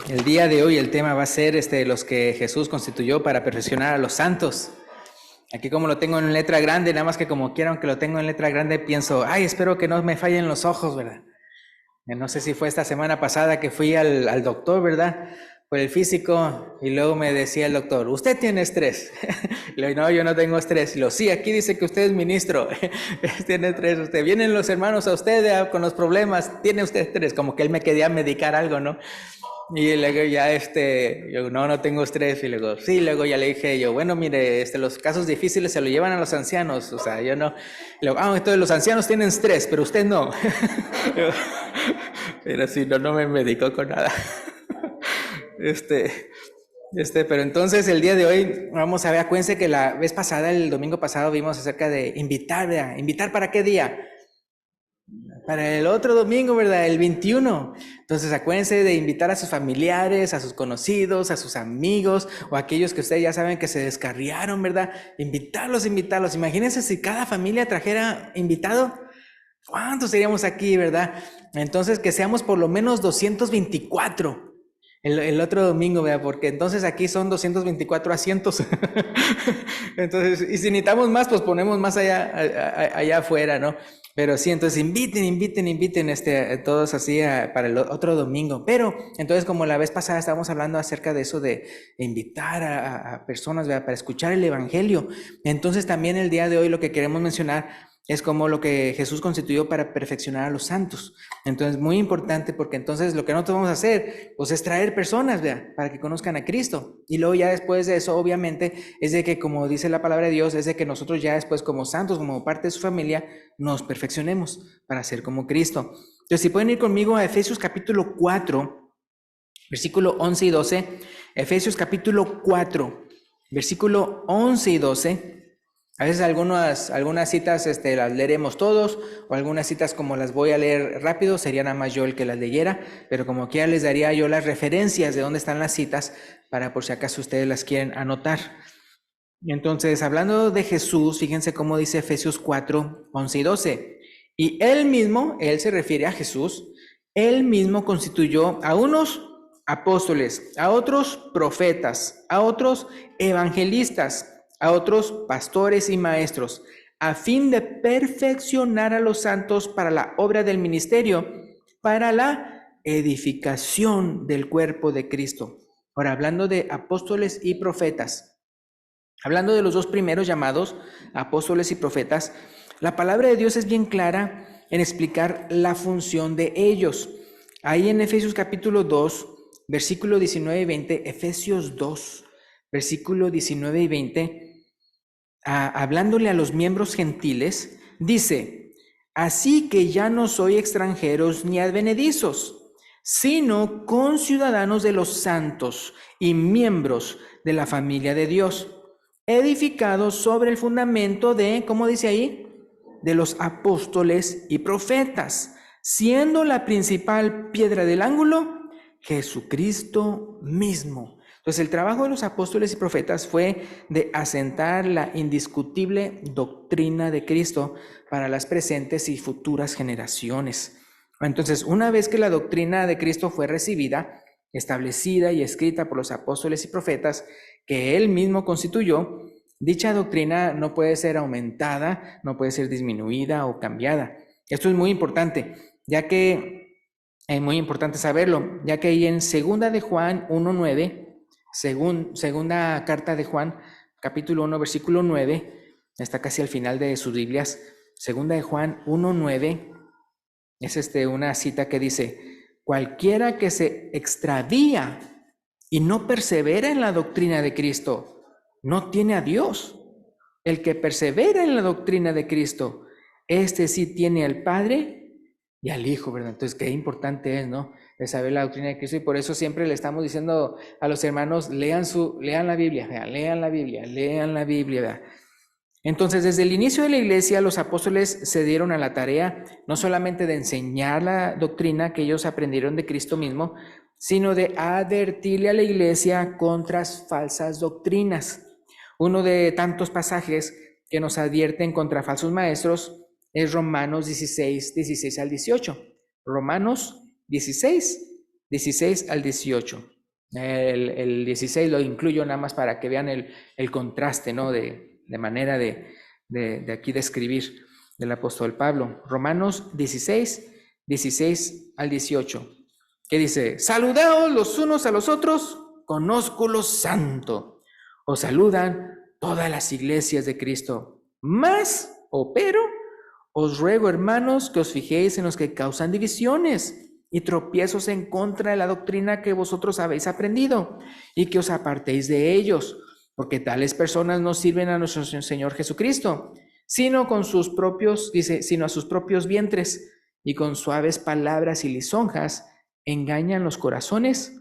El día de hoy el tema va a ser los que Jesús constituyó para perfeccionar a los santos. Aquí como lo tengo en letra grande, nada más que como quiera, aunque lo tengo en letra grande, pienso, ay, espero que no me fallen los ojos, ¿verdad? No sé si fue esta semana pasada que fui al doctor, ¿verdad? Por el físico, y luego me decía el doctor, usted tiene estrés. Le digo, no, yo no tengo estrés. Y lo, sí, aquí dice que usted es ministro, tiene estrés usted. Vienen los hermanos a usted con los problemas, tiene usted estrés, como que él me quería medicar algo, ¿no? Y luego ya yo no tengo estrés, y luego, sí, luego ya le dije yo, bueno, mire, los casos difíciles se lo llevan a los ancianos, o sea, yo no, y luego, entonces los ancianos tienen estrés, pero usted no. Pero sí, no me medicó con nada. Este, pero entonces el día de hoy vamos a ver, acuérdense que la vez pasada, el domingo pasado, vimos acerca de invitar, ¿verdad? ¿Invitar para qué día? Para el otro domingo, ¿verdad? El 21. Entonces acuérdense de invitar a sus familiares, a sus conocidos, a sus amigos o a aquellos que ustedes ya saben que se descarriaron, ¿verdad? Invitarlos, invitarlos. Imagínense si cada familia trajera invitado. ¿Cuántos seríamos aquí, verdad? Entonces que seamos por lo menos 224 el otro domingo, ¿verdad? Porque entonces aquí son 224 asientos. Entonces, y si necesitamos más, pues ponemos más allá afuera, ¿no? Pero sí, entonces inviten todos así para el otro domingo. Pero entonces, como la vez pasada estábamos hablando acerca de eso de invitar a personas, ¿verdad? Para escuchar el evangelio. Entonces también el día de hoy lo que queremos mencionar es como lo que Jesús constituyó para perfeccionar a los santos. Entonces, muy importante, porque entonces lo que nosotros vamos a hacer, pues es traer personas, ¿verdad? Para que conozcan a Cristo. Y luego ya después de eso, obviamente, es de que, como dice la palabra de Dios, es de que nosotros ya después como santos, como parte de su familia, nos perfeccionemos para ser como Cristo. Entonces, si pueden ir conmigo a Efesios capítulo 4, versículo 11 y 12. Efesios capítulo 4, versículo 11 y 12. A veces algunas citas las leeremos todos, o algunas citas como las voy a leer rápido, sería nada más yo el que las leyera, pero como quiera les daría yo las referencias de dónde están las citas, para por si acaso ustedes las quieren anotar. Y entonces, hablando de Jesús, fíjense cómo dice Efesios 4, 11 y 12. Y él se refiere a Jesús, él mismo constituyó a unos apóstoles, a otros profetas, a otros evangelistas, a otros pastores y maestros, a fin de perfeccionar a los santos para la obra del ministerio, para la edificación del cuerpo de Cristo. Ahora, hablando de apóstoles y profetas, hablando de los dos primeros llamados, apóstoles y profetas, la palabra de Dios es bien clara en explicar la función de ellos. Ahí en Efesios capítulo 2, versículo 19 y 20, Efesios 2, versículo 19 y 20, hablándole a los miembros gentiles, dice, así que ya no soy extranjeros ni advenedizos, sino conciudadanos de los santos y miembros de la familia de Dios, edificados sobre el fundamento de, ¿cómo dice ahí? De los apóstoles y profetas, siendo la principal piedra del ángulo Jesucristo mismo. Entonces, el trabajo de los apóstoles y profetas fue de asentar la indiscutible doctrina de Cristo para las presentes y futuras generaciones. Entonces, una vez que la doctrina de Cristo fue recibida, establecida y escrita por los apóstoles y profetas que él mismo constituyó, dicha doctrina no puede ser aumentada, no puede ser disminuida o cambiada. Esto es muy importante, ya que es muy importante saberlo, ya que ahí en segunda de Juan 1:9, segunda carta de Juan, capítulo 1, versículo 9, está casi al final de sus Biblias. Segunda de Juan 1:9 es una cita que dice: cualquiera que se extravía y no persevera en la doctrina de Cristo, no tiene a Dios. El que persevera en la doctrina de Cristo, este sí tiene al Padre y al Hijo, ¿verdad? Entonces, qué importante es, ¿no? De saber la doctrina de Cristo, y por eso siempre le estamos diciendo a los hermanos, lean la Biblia, ¿verdad? Lean la Biblia, ¿verdad? Entonces, desde el inicio de la iglesia, los apóstoles se dieron a la tarea no solamente de enseñar la doctrina que ellos aprendieron de Cristo mismo, sino de advertirle a la iglesia contra falsas doctrinas. Uno de tantos pasajes que nos advierten contra falsos maestros es Romanos 16, 16 al 18. Romanos 16, 16 al 18. El 16 lo incluyo nada más para que vean el contraste, ¿no? De manera de aquí describir del apóstol Pablo. Romanos 16, 16 al 18. Que dice: saludaos los unos a los otros con ósculo santo. Os saludan todas las iglesias de Cristo. Mas, pero, os ruego, hermanos, que os fijéis en los que causan divisiones y tropiezos en contra de la doctrina que vosotros habéis aprendido, y que os apartéis de ellos, porque tales personas no sirven a nuestro Señor Jesucristo, sino a sus propios vientres, y con suaves palabras y lisonjas engañan los corazones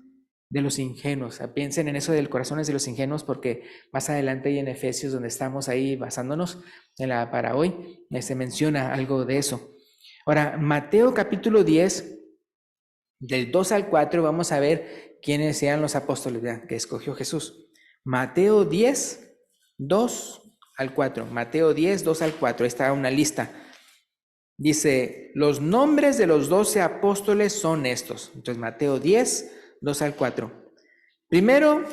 de los ingenuos. Piensen en eso del corazones de los ingenuos, porque más adelante y en Efesios, donde estamos ahí basándonos para hoy, se menciona algo de eso. Ahora, Mateo capítulo 10, del 2 al 4, vamos a ver quiénes sean los apóstoles que escogió Jesús. Mateo 10, 2 al 4. Mateo 10, 2 al 4. Ahí está una lista. Dice: los nombres de los 12 apóstoles son estos. Entonces, Mateo 10, 2 al 4. Primero,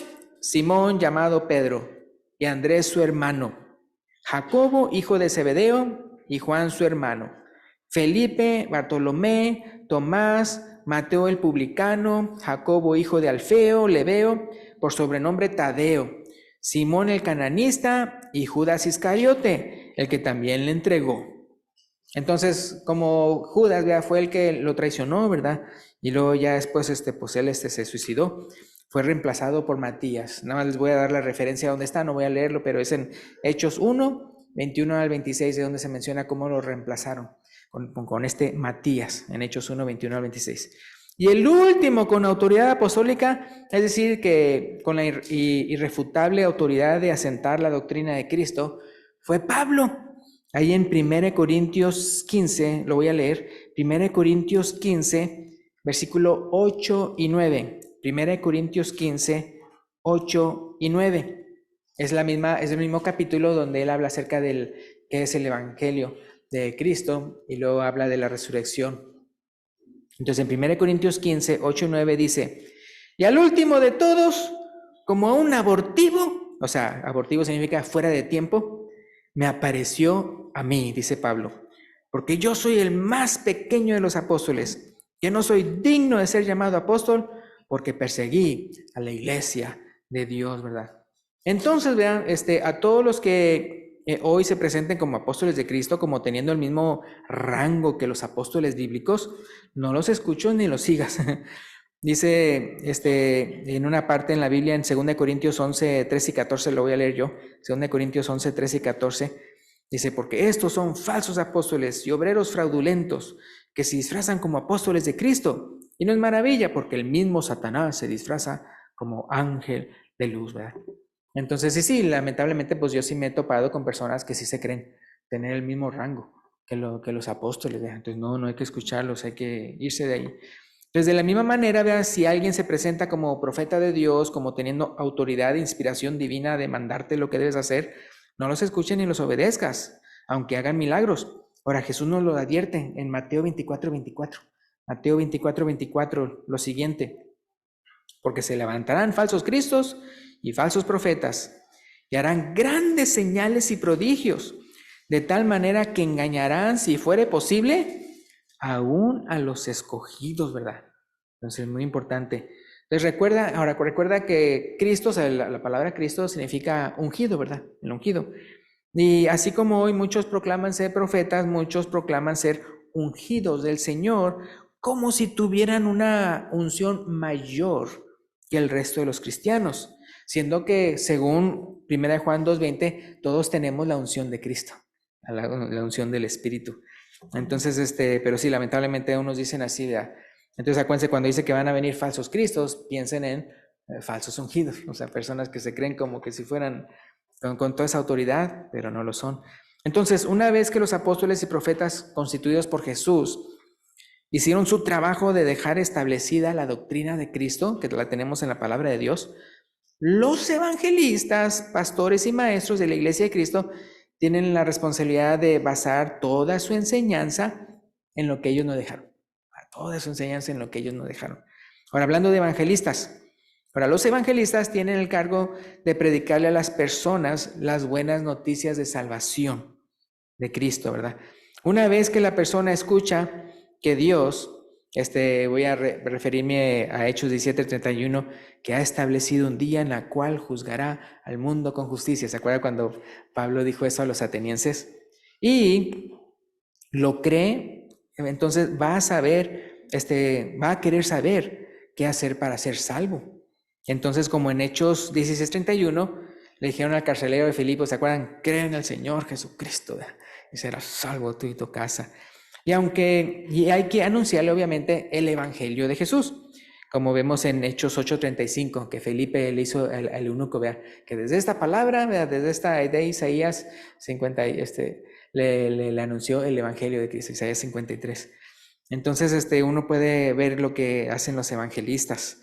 Simón, llamado Pedro, y Andrés su hermano, Jacobo, hijo de Zebedeo, y Juan su hermano, Felipe, Bartolomé, Tomás, Mateo el publicano, Jacobo, hijo de Alfeo, Lebeo, por sobrenombre Tadeo, Simón el cananista, y Judas Iscariote, el que también le entregó. Entonces, como Judas fue el que lo traicionó, ¿verdad? Y luego ya después pues él se suicidó. Fue reemplazado por Matías. Nada más les voy a dar la referencia a dónde está, no voy a leerlo, pero es en Hechos 1, 21 al 26, de donde se menciona cómo lo reemplazaron con este Matías, en Hechos 1, 21 al 26. Y el último con autoridad apostólica, es decir, que con la irrefutable autoridad de asentar la doctrina de Cristo, fue Pablo. Ahí en 1 Corintios 15, lo voy a leer, 1 Corintios 15, versículo 8 y 9. 1 Corintios 15, 8 y 9. Es el mismo capítulo donde él habla acerca del que es el evangelio de Cristo, y luego habla de la resurrección. Entonces en 1 Corintios 15, 8 y 9 dice: y al último de todos, como un abortivo, o sea, abortivo significa fuera de tiempo, me apareció a mí, dice Pablo, porque yo soy el más pequeño de los apóstoles, que no soy digno de ser llamado apóstol, porque perseguí a la iglesia de Dios, ¿verdad? Entonces, vean, a todos los que hoy se presenten como apóstoles de Cristo, como teniendo el mismo rango que los apóstoles bíblicos, no los escucho ni los sigas. Dice en una parte en la Biblia, en 2 Corintios 11, 13 y 14, lo voy a leer yo, 2 Corintios 11, 13 y 14, dice: porque estos son falsos apóstoles y obreros fraudulentos, que se disfrazan como apóstoles de Cristo, y no es maravilla, porque el mismo Satanás se disfraza como ángel de luz, ¿verdad? Entonces sí, lamentablemente pues yo sí me he topado con personas que sí se creen tener el mismo rango que los apóstoles, ¿verdad? Entonces no hay que escucharlos, hay que irse de ahí. Entonces, de la misma manera, vean, si alguien se presenta como profeta de Dios, como teniendo autoridad e inspiración divina de mandarte lo que debes hacer, no los escuches ni los obedezcas, aunque hagan milagros. Ahora, Jesús nos lo advierte en Mateo 24, 24. Mateo 24, 24, lo siguiente: porque se levantarán falsos cristos y falsos profetas, y harán grandes señales y prodigios, de tal manera que engañarán, si fuere posible, aún a los escogidos, ¿verdad? Entonces, muy importante. Entonces, recuerda que Cristo, o sea, la palabra Cristo significa ungido, ¿verdad? El ungido. Y así como hoy muchos proclaman ser profetas, muchos proclaman ser ungidos del Señor, como si tuvieran una unción mayor que el resto de los cristianos, siendo que según 1 Juan 2:20, todos tenemos la unción de Cristo, la unción del Espíritu. Entonces, pero sí, lamentablemente unos dicen así, ¿verdad? Entonces acuérdense, cuando dice que van a venir falsos cristos, piensen en falsos ungidos, o sea, personas que se creen como que si fueran con toda esa autoridad, pero no lo son. Entonces, una vez que los apóstoles y profetas constituidos por Jesús hicieron su trabajo de dejar establecida la doctrina de Cristo, que la tenemos en la palabra de Dios, los evangelistas, pastores y maestros de la iglesia de Cristo tienen la responsabilidad de basar toda su enseñanza en lo que ellos no dejaron. Toda su enseñanza en lo que ellos no dejaron. Ahora, hablando de evangelistas. Ahora, los evangelistas tienen el cargo de predicarle a las personas las buenas noticias de salvación de Cristo, ¿verdad? Una vez que la persona escucha que Dios, voy a referirme a Hechos 17:31, que ha establecido un día en el cual juzgará al mundo con justicia. ¿Se acuerda cuando Pablo dijo eso a los atenienses? Y lo cree, entonces va a saber, va a querer saber qué hacer para ser salvo. Entonces, como en Hechos 16:31, le dijeron al carcelero de Filipo, ¿se acuerdan? Cree en el Señor Jesucristo, ¿verdad? Y serás salvo tú y tu casa. Y hay que anunciarle obviamente el evangelio de Jesús, como vemos en Hechos 8:35, que Felipe le hizo al eunuco, vea, que desde esta palabra, vea, desde esta de Isaías 50, le anunció el evangelio de Cristo, Isaías 53. Entonces, uno puede ver lo que hacen los evangelistas.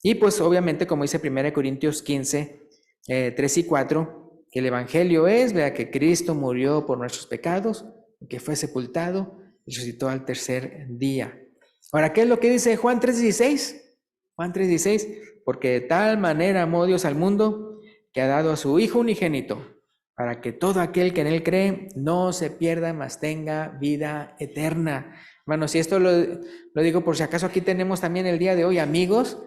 Y pues obviamente, como dice 1 Corintios 15, 3 y 4, que el evangelio es, vea, que Cristo murió por nuestros pecados, que fue sepultado y resucitó al tercer día. Ahora, ¿qué es lo que dice Juan 3:16? Juan 3:16, porque de tal manera amó Dios al mundo que ha dado a su Hijo unigénito, para que todo aquel que en él cree no se pierda, mas tenga vida eterna. Hermanos, y esto lo digo por si acaso aquí tenemos también el día de hoy amigos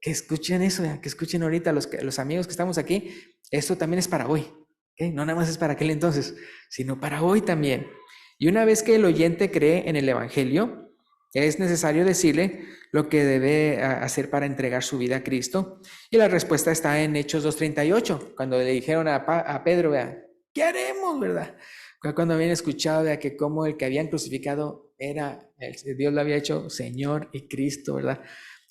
que escuchen eso, que escuchen ahorita los amigos que estamos aquí. Esto también es para hoy, ¿okay? No nada más es para aquel entonces, sino para hoy también. Y una vez que el oyente cree en el evangelio, es necesario decirle lo que debe hacer para entregar su vida a Cristo. Y la respuesta está en Hechos 2:38, cuando le dijeron a Pedro, vea, ¿qué haremos, verdad? Cuando habían escuchado de que como el que habían crucificado Dios lo había hecho Señor y Cristo, ¿verdad?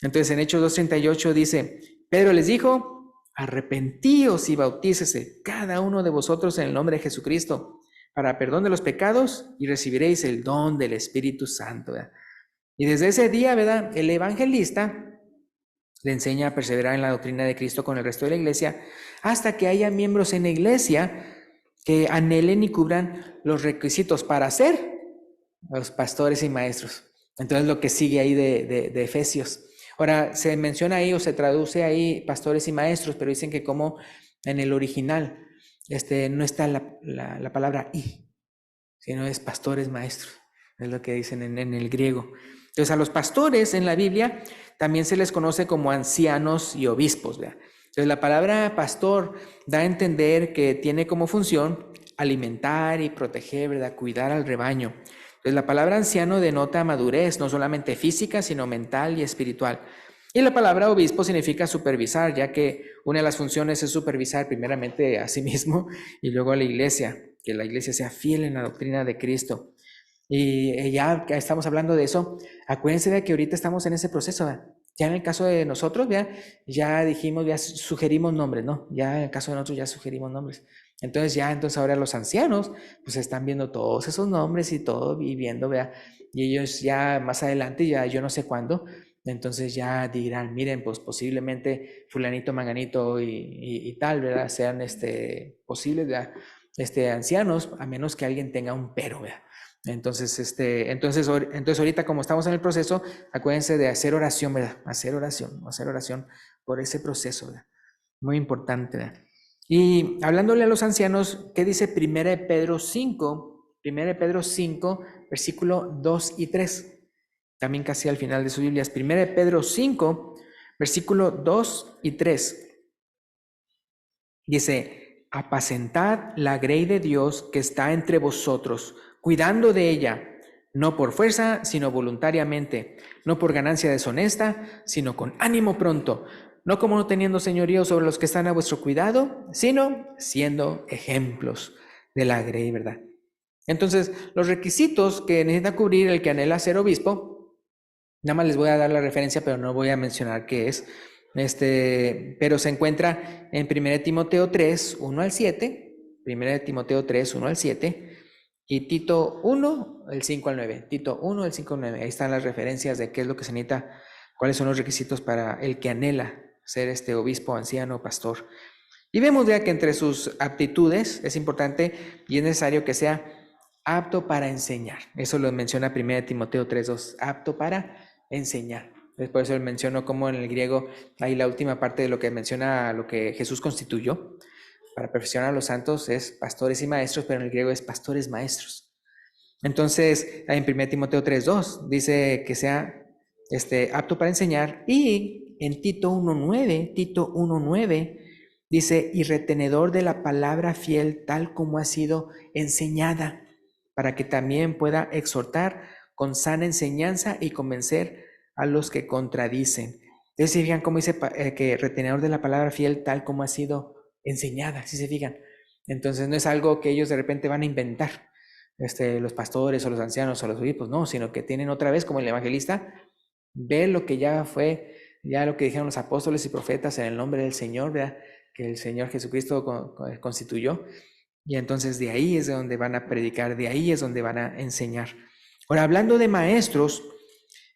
Entonces en Hechos 2:38 dice, Pedro les dijo, arrepentíos y bautícese cada uno de vosotros en el nombre de Jesucristo para perdón de los pecados y recibiréis el don del Espíritu Santo, ¿verdad? Y desde ese día, ¿verdad? El evangelista le enseña a perseverar en la doctrina de Cristo con el resto de la iglesia hasta que haya miembros en la iglesia que anhelen y cubran los requisitos para ser los pastores y maestros. Entonces lo que sigue ahí de Efesios. Ahora, se menciona ahí o se traduce ahí pastores y maestros, pero dicen que como en el original no está la palabra y, sino es pastores maestros. Es lo que dicen en el griego. Entonces a los pastores en la Biblia también se les conoce como ancianos y obispos, ¿verdad? Entonces la palabra pastor da a entender que tiene como función alimentar y proteger, ¿verdad? Cuidar al rebaño. Entonces la palabra anciano denota madurez, no solamente física, sino mental y espiritual. Y la palabra obispo significa supervisar, ya que una de las funciones es supervisar primeramente a sí mismo y luego a la iglesia, que la iglesia sea fiel en la doctrina de Cristo. Y ya que estamos hablando de eso, acuérdense de que ahorita estamos en ese proceso, ¿verdad? Ya en el caso de nosotros, ya dijimos, ya sugerimos nombres, ¿no? Ya en el caso de nosotros ya sugerimos nombres. Entonces ahora los ancianos, pues están viendo todos esos nombres y todo, y viendo, ¿verdad? Y ellos ya más adelante, ya yo no sé cuándo, entonces ya dirán, miren, pues posiblemente fulanito, manganito y tal, ¿verdad? Sean posibles, ¿verdad? Ancianos, a menos que alguien tenga un pero, ¿verdad? Entonces ahorita como estamos en el proceso, acuérdense de hacer oración, ¿verdad? Hacer oración por ese proceso, ¿verdad? Muy importante, ¿verdad? Y hablándole a los ancianos, ¿qué dice 1 Pedro 5? 1 Pedro 5, versículo 2 y 3. También casi al final de sus Biblias. 1 Pedro 5, versículo 2 y 3. Dice, apacentad la grey de Dios que está entre vosotros, cuidando de ella, no por fuerza, sino voluntariamente, no por ganancia deshonesta, sino con ánimo pronto, no como no teniendo señorío sobre los que están a vuestro cuidado, sino siendo ejemplos de la grey, ¿verdad? Entonces, los requisitos que necesita cubrir el que anhela ser obispo, nada más les voy a dar la referencia, pero no voy a mencionar qué es, pero se encuentra en 1 Timoteo 3, 1 al 7, 1 Timoteo 3, 1 al 7, y Tito 1, el 5 al 9, Tito 1, el 5 al 9, ahí están las referencias de qué es lo que se necesita, cuáles son los requisitos para el que anhela ser obispo, anciano, pastor. Y vemos ya que entre sus aptitudes es importante y es necesario que sea apto para enseñar. Eso lo menciona 1 Timoteo 3, 2, apto para enseñar. Por eso menciono como en el griego hay la última parte de lo que menciona lo que Jesús constituyó para perfeccionar a los santos es pastores y maestros, pero en el griego es pastores maestros. Entonces, en 1 Timoteo 3:2 dice que sea apto para enseñar, y en Tito 1:9 dice, y retenedor de la palabra fiel tal como ha sido enseñada, para que también pueda exhortar con sana enseñanza y convencer a los que contradicen. Entonces, ¿se fijan cómo dice que retenedor de la palabra fiel tal como ha sido enseñada? ¿Sí se fijan? Entonces, no es algo que ellos de repente van a inventar, los pastores o los ancianos o los obispos, no, sino que tienen otra vez, como el evangelista, ver lo que ya fue, ya lo que dijeron los apóstoles y profetas en el nombre del Señor, ¿verdad? Que el Señor Jesucristo constituyó, y entonces de ahí es de donde van a predicar, de ahí es donde van a enseñar. Ahora, hablando de maestros,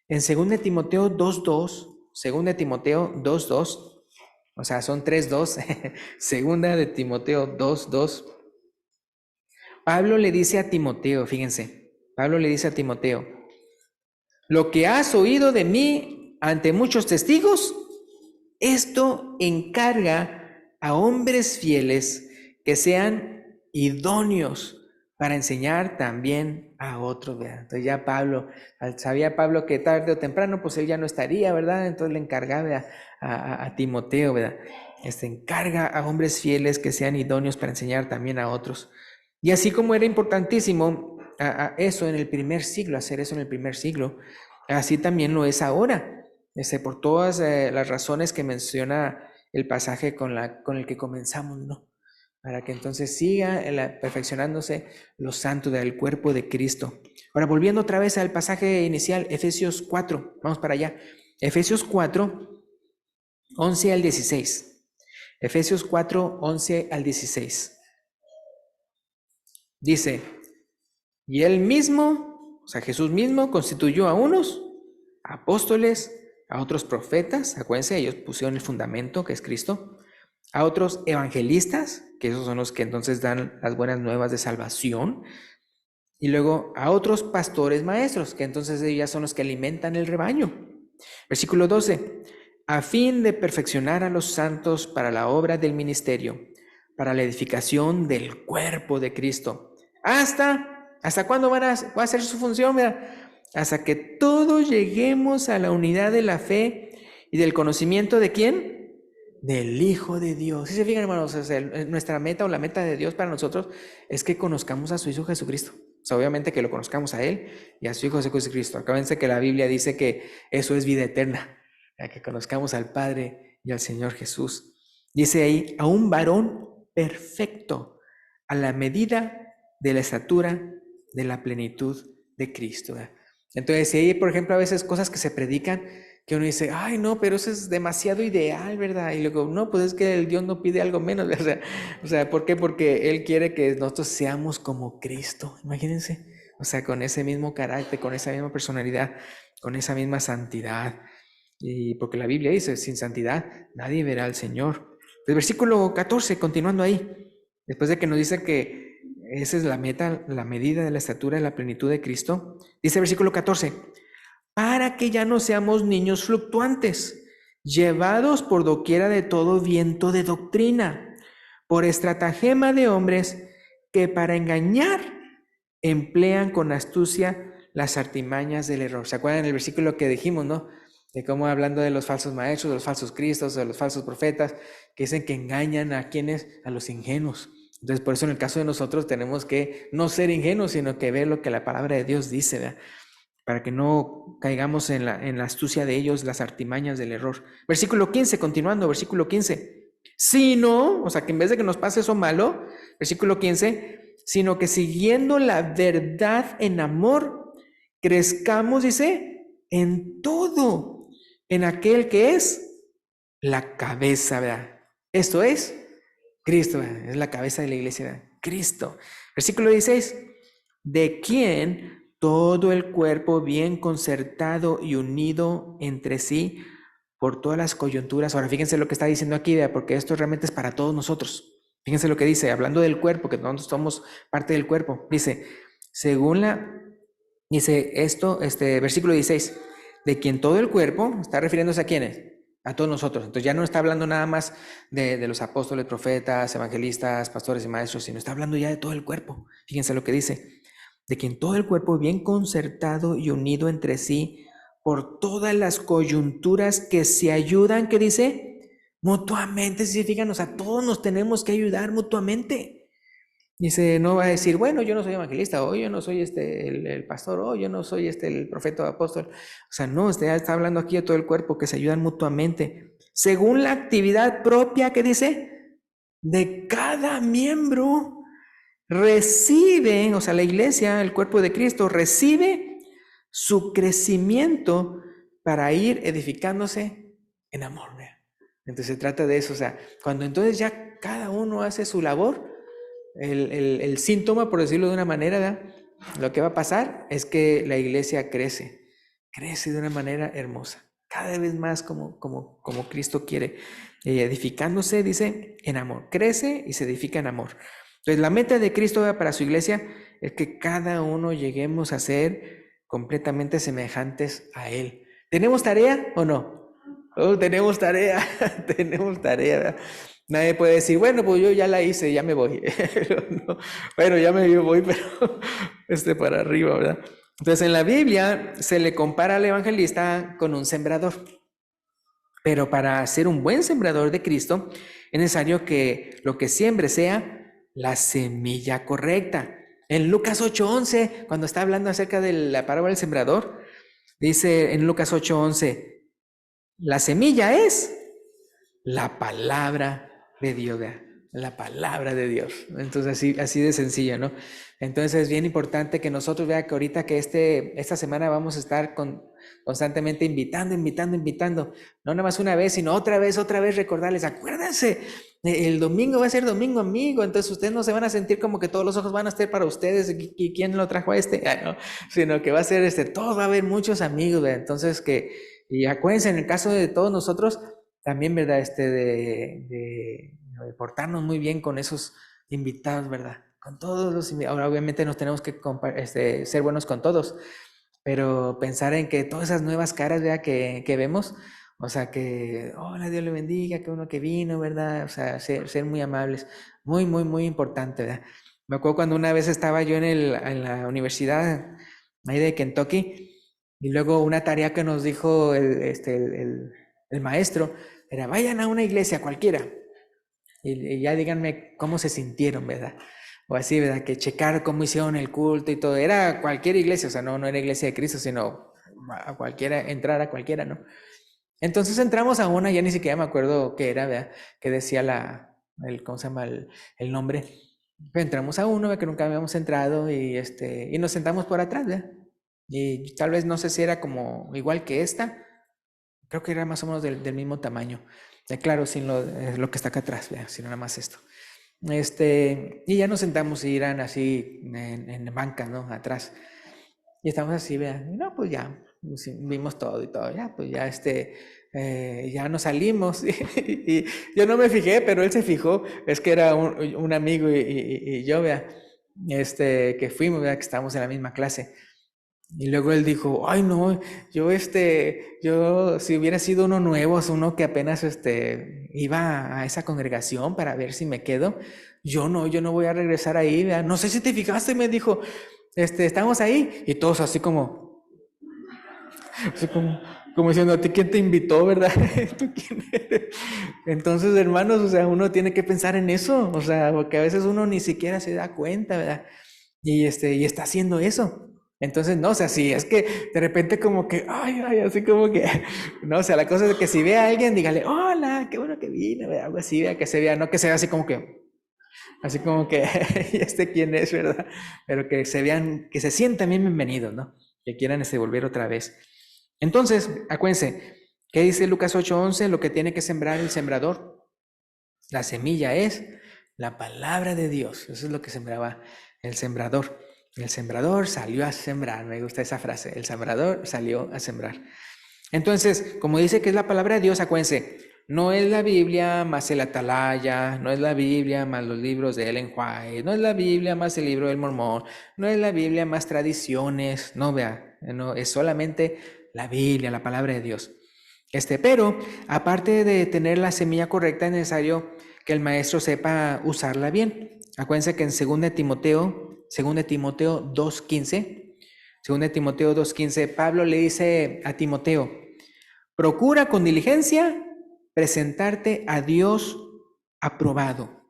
en 2 Timoteo 2:2, 2 Timoteo 2:2, o sea, son 3:2, 2 Timoteo 2:2, Pablo le dice a Timoteo, fíjense, Pablo le dice a Timoteo, lo que has oído de mí ante muchos testigos, esto encarga a hombres fieles que sean idóneos para enseñar también a otros, ¿verdad? Entonces ya Pablo, sabía Pablo que tarde o temprano, pues él ya no estaría, ¿verdad? Entonces le encargaba a Timoteo, ¿verdad? Encarga a hombres fieles que sean idóneos para enseñar también a otros. Y así como era importantísimo eso en el primer siglo, hacer eso en el primer siglo, así también lo es ahora, por todas las razones que menciona el pasaje con el que comenzamos, ¿no? Para que entonces siga perfeccionándose los santos del cuerpo de Cristo. Ahora, volviendo otra vez al pasaje inicial, Efesios 4, vamos para allá. Efesios 4, 11 al 16. Efesios 4, 11 al 16. Dice, y él mismo, o sea, Jesús mismo, constituyó a unos apóstoles, a otros profetas, acuérdense, ellos pusieron el fundamento, que es Cristo, a otros evangelistas, que esos son los que entonces dan las buenas nuevas de salvación, y luego a otros pastores maestros, que entonces ellos ya son los que alimentan el rebaño. Versículo 12, a fin de perfeccionar a los santos para la obra del ministerio, para la edificación del cuerpo de Cristo. ¿Hasta cuándo va a ser su función? Mira, hasta que todos lleguemos a la unidad de la fe y del conocimiento de ¿quién? Del Hijo de Dios. ¿Sí se fijan, hermanos? O sea, nuestra meta o la meta de Dios para nosotros es que conozcamos a su Hijo Jesucristo. O sea, obviamente que lo conozcamos a Él y a su Hijo Jesucristo. Acuérdense que la Biblia dice que eso es vida eterna, que conozcamos al Padre y al Señor Jesús. Dice ahí, a un varón perfecto, a la medida de la estatura de la plenitud de Cristo. Entonces, si hay, por ejemplo, a veces cosas que se predican que uno dice, ay, no, pero eso es demasiado ideal, ¿verdad? Y luego, no, pues es que el Dios no pide algo menos, ¿verdad? O sea, ¿por qué? Porque Él quiere que nosotros seamos como Cristo, imagínense. O sea, con ese mismo carácter, con esa misma personalidad, con esa misma santidad. Y porque la Biblia dice, sin santidad nadie verá al Señor. El versículo 14, continuando ahí, después de que nos dice que esa es la meta, la medida de la estatura de la plenitud de Cristo, dice el versículo 14, para que ya no seamos niños fluctuantes, llevados por doquiera de todo viento de doctrina, por estratagema de hombres que para engañar emplean con astucia las artimañas del error. ¿Se acuerdan del versículo que dijimos, no? De cómo hablando de los falsos maestros, de los falsos cristos, de los falsos profetas, que dicen que engañan a quienes, a los ingenuos. Entonces, por eso en el caso de nosotros tenemos que no ser ingenuos, sino que ver lo que la palabra de Dios dice, ¿verdad? Para que no caigamos en la astucia de ellos, las artimañas del error. Versículo 15, continuando, versículo 15. Sino, o sea, que en vez de que nos pase eso malo, versículo 15, sino que siguiendo la verdad en amor, crezcamos, dice, en todo, en aquel que es la cabeza, ¿verdad? Esto es Cristo, ¿verdad? Es la cabeza de la iglesia, ¿verdad? Cristo. Versículo 16, de quien todo el cuerpo bien concertado y unido entre sí por todas las coyunturas. Ahora fíjense lo que está diciendo aquí, porque esto realmente es para todos nosotros. Fíjense lo que dice, hablando del cuerpo, que nosotros somos parte del cuerpo. Dice, dice esto, versículo 16, de quien todo el cuerpo, está refiriéndose a quiénes, a todos nosotros. Entonces ya no está hablando nada más de los apóstoles, profetas, evangelistas, pastores y maestros, sino está hablando ya de todo el cuerpo. Fíjense lo que dice, de quien todo el cuerpo bien concertado y unido entre sí por todas las coyunturas que se ayudan, ¿qué dice? Mutuamente, si se fijan, o sea, todos nos tenemos que ayudar mutuamente. Dice, no va a decir, bueno, yo no soy evangelista, o yo no soy el pastor, o yo no soy el profeta o apóstol. O sea, no, usted está hablando aquí de todo el cuerpo, que se ayudan mutuamente. Según la actividad propia, ¿qué dice? De cada miembro recibe, o sea, la iglesia, el cuerpo de Cristo, recibe su crecimiento para ir edificándose en amor. ¿Ve? Entonces se trata de eso, o sea, cuando entonces ya cada uno hace su labor, el síntoma, por decirlo de una manera, ¿verdad? Lo que va a pasar es que la iglesia crece de una manera hermosa, cada vez más como Cristo quiere, edificándose, dice, en amor, crece y se edifica en amor. Entonces la meta de Cristo para su iglesia es que cada uno lleguemos a ser completamente semejantes a Él. ¿Tenemos tarea o no? Oh, tenemos tarea, tenemos tarea, ¿verdad? Nadie puede decir, bueno, pues yo ya la hice, ya me voy. No, bueno, ya me voy, pero para arriba, ¿verdad? Entonces en la Biblia se le compara al evangelista con un sembrador. Pero para ser un buen sembrador de Cristo es necesario que lo que siembre sea la semilla correcta. En Lucas 8:11, cuando está hablando acerca de la parábola del sembrador, dice en Lucas 8:11, la semilla es la palabra de Dios, ¿verdad? La palabra de Dios. Entonces así de sencilla, ¿no? Entonces es bien importante que nosotros vean que ahorita que esta semana vamos a estar constantemente invitando, no nada más una vez, sino otra vez recordarles, acuérdense, el domingo va a ser domingo amigo, entonces ustedes no se van a sentir como que todos los ojos van a estar para ustedes, ¿y quién lo trajo a no, sino que va a ser todo, va a haber muchos amigos, ¿verdad? Entonces y acuérdense, en el caso de todos nosotros, también, ¿verdad? De portarnos muy bien con esos invitados, ¿verdad? Con todos los invitados. Ahora, obviamente, nos tenemos que ser buenos con todos, pero pensar en que todas esas nuevas caras, ¿verdad? Que vemos, o sea, que, hola, Dios le bendiga, que uno que vino, ¿verdad? O sea, ser muy amables, muy, muy, muy importante, ¿verdad? Me acuerdo cuando una vez estaba yo en la universidad ahí de Kentucky, y luego una tarea que nos dijo el maestro, era, vayan a una iglesia cualquiera y ya díganme cómo se sintieron, ¿verdad? O así, ¿verdad? Que checar cómo hicieron el culto y todo. Era cualquier iglesia, o sea, no era iglesia de Cristo, sino a cualquiera, entrar a cualquiera, ¿no? Entonces entramos a una, ya ni siquiera me acuerdo qué era, ¿verdad? Que decía ¿cómo se llama? El nombre. Pero entramos a uno, ¿verdad? Que nunca habíamos entrado y nos sentamos por atrás, ¿verdad? Y tal vez no sé si era como igual que esta, creo que era más o menos del mismo tamaño. Claro, sin lo que está acá atrás, ¿verdad? Sino nada más esto. Y ya nos sentamos y eran así en banca, ¿no? Atrás. Y estamos así, ¿verdad? Y no, pues ya, pues, vimos todo y todo, ya, pues ya ya nos salimos. Y yo no me fijé, pero él se fijó, es que era un amigo y yo, ¿verdad? Que fuimos, ¿verdad? Que estábamos en la misma clase. Y luego él dijo, ay no, yo si hubiera sido uno nuevo, uno que apenas iba a esa congregación para ver si me quedo, yo no voy a regresar ahí, ¿verdad? No sé si te fijaste, me dijo, estamos ahí, y todos así como diciendo, ¿a ti quién te invitó, verdad? ¿Tú quién eres? Entonces, hermanos, o sea, uno tiene que pensar en eso, o sea, porque a veces uno ni siquiera se da cuenta, ¿verdad? Y está haciendo eso. Entonces, no, o sea, si es que de repente como que, ay, así como que, no, o sea, la cosa es que si ve a alguien, dígale, hola, qué bueno que vino, ¿verdad? Algo así, ¿verdad? Que se vea, no que se vea así como que, ¿y quién es, verdad? Pero que se vean, que se sientan bien bienvenidos, ¿no? Que quieran volver otra vez. Entonces, acuérdense, ¿qué dice Lucas 8:11? Lo que tiene que sembrar el sembrador. La semilla es la palabra de Dios. Eso es lo que sembraba el sembrador. El sembrador salió a sembrar. Me gusta esa frase. El sembrador salió a sembrar. Entonces, como dice que es la palabra de Dios, acuérdense, no es la Biblia más el Atalaya, no es la Biblia más los libros de Ellen White, no es la Biblia más el libro del Mormón, no es la Biblia más tradiciones, no, vea, no, es solamente la Biblia, la palabra de Dios. Pero aparte de tener la semilla correcta, es necesario que el maestro sepa usarla bien. Acuérdense que en 2 Timoteo 2:15, 2 Timoteo 2:15, Pablo le dice a Timoteo: procura con diligencia presentarte a Dios aprobado,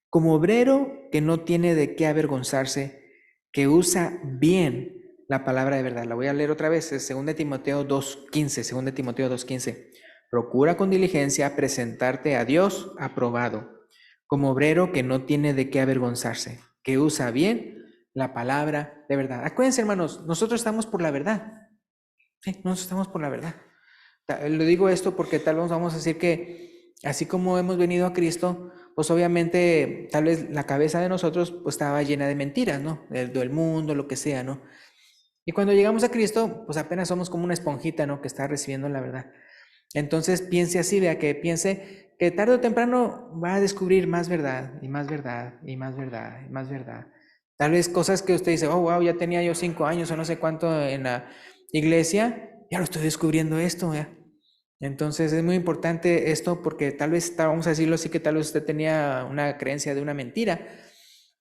como obrero que no tiene de qué avergonzarse, que usa bien la palabra de verdad. La voy a leer otra vez, es 2 Timoteo 2:15, 2 Timoteo 2:15. Procura con diligencia presentarte a Dios aprobado, como obrero que no tiene de qué avergonzarse, que usa bien la palabra de verdad. Acuérdense, hermanos, nosotros estamos por la verdad. Sí, nosotros estamos por la verdad. Lo digo esto porque tal vez vamos a decir que así como hemos venido a Cristo, pues obviamente tal vez la cabeza de nosotros pues estaba llena de mentiras, ¿no? Del mundo, lo que sea, ¿no? Y cuando llegamos a Cristo, pues apenas somos como una esponjita, ¿no? Que está recibiendo la verdad. Entonces piense así, vea, que piense que tarde o temprano va a descubrir más verdad, y más verdad, y más verdad, y más verdad. Tal vez cosas que usted dice: oh, wow, ya tenía yo 5 años o no sé cuánto en la iglesia, ya lo estoy descubriendo esto, ¿ya? Entonces es muy importante esto porque tal vez, vamos a decirlo así, que tal vez usted tenía una creencia de una mentira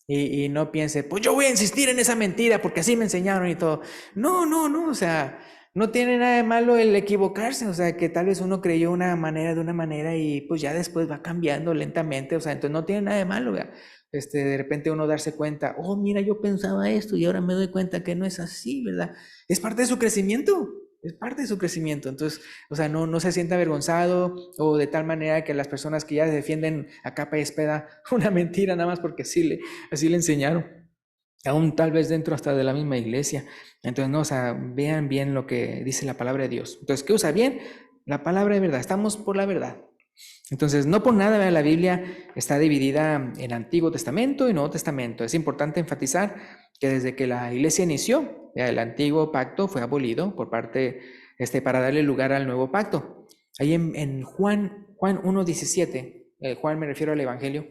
y no piense: pues yo voy a insistir en esa mentira porque así me enseñaron y todo. No, no, no, o sea, no tiene nada de malo el equivocarse, o sea, que tal vez uno creyó una manera de una manera y pues ya después va cambiando lentamente, o sea, entonces no tiene nada de malo, ¿verdad? De repente uno darse cuenta: oh, mira, yo pensaba esto y ahora me doy cuenta que no es así, ¿verdad? Es parte de su crecimiento, es parte de su crecimiento. Entonces, o sea, no se sienta avergonzado o de tal manera que las personas que ya defienden a capa y espada una mentira nada más porque así le enseñaron, aún tal vez dentro hasta de la misma iglesia. Entonces, no, o sea, vean bien lo que dice la palabra de Dios. Entonces, ¿qué usa bien? La palabra de verdad, estamos por la verdad. Entonces, no por nada, ¿verdad? La Biblia está dividida en Antiguo Testamento y Nuevo Testamento. Es importante enfatizar que desde que la iglesia inició, ya el antiguo pacto fue abolido por parte, para darle lugar al nuevo pacto. Ahí en Juan 1:17, Juan, me refiero al Evangelio,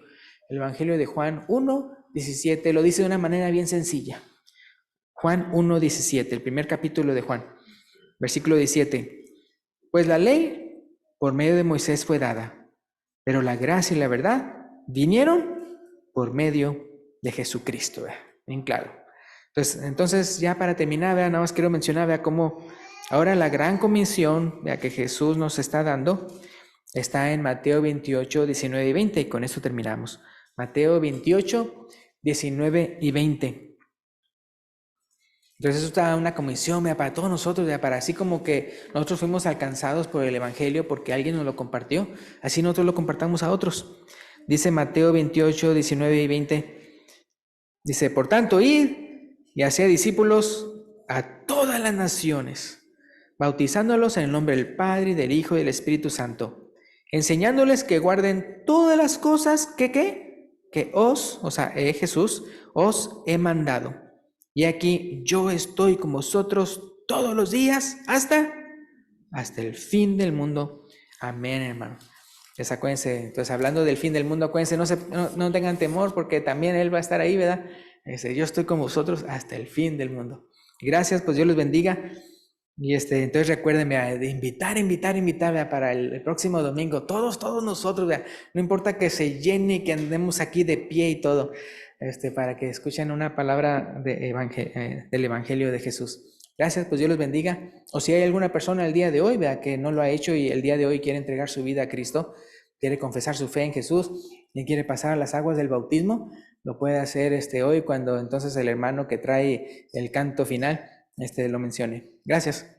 el Evangelio de Juan 1:17 lo dice de una manera bien sencilla. Juan 1:17, el primer capítulo de Juan, versículo 17. Pues la ley por medio de Moisés fue dada, pero la gracia y la verdad vinieron por medio de Jesucristo. Bien claro. Entonces ya para terminar, nada más quiero mencionar cómo ahora la gran comisión que Jesús nos está dando está en Mateo 28, 19 y 20, y con eso terminamos. Mateo 28, 19 y 20. Entonces eso está una comisión para todos nosotros, para así como que nosotros fuimos alcanzados por el Evangelio porque alguien nos lo compartió, así nosotros lo compartamos a otros. Dice Mateo 28, 19 y 20, dice: por tanto, id y haced discípulos a todas las naciones, bautizándolos en el nombre del Padre, del Hijo y del Espíritu Santo, enseñándoles que guarden todas las cosas que Jesús os he mandado. Y aquí yo estoy con vosotros todos los días hasta el fin del mundo. Amén, hermano. Entonces acuérdense, entonces hablando del fin del mundo, acuérdense, no tengan temor porque también Él va a estar ahí, ¿verdad? Yo estoy con vosotros hasta el fin del mundo. Gracias, pues Dios los bendiga. Y entonces recuérdenme de invitar, ¿verdad? Para el próximo domingo, todos nosotros, ¿verdad? No importa que se llene y que andemos aquí de pie y todo, para que escuchen una palabra del Evangelio de Jesús. Gracias, pues Dios los bendiga. O si hay alguna persona el día de hoy, ¿verdad?, que no lo ha hecho y el día de hoy quiere entregar su vida a Cristo, quiere confesar su fe en Jesús y quiere pasar a las aguas del bautismo, lo puede hacer hoy cuando entonces el hermano que trae el canto final lo mencione. Gracias.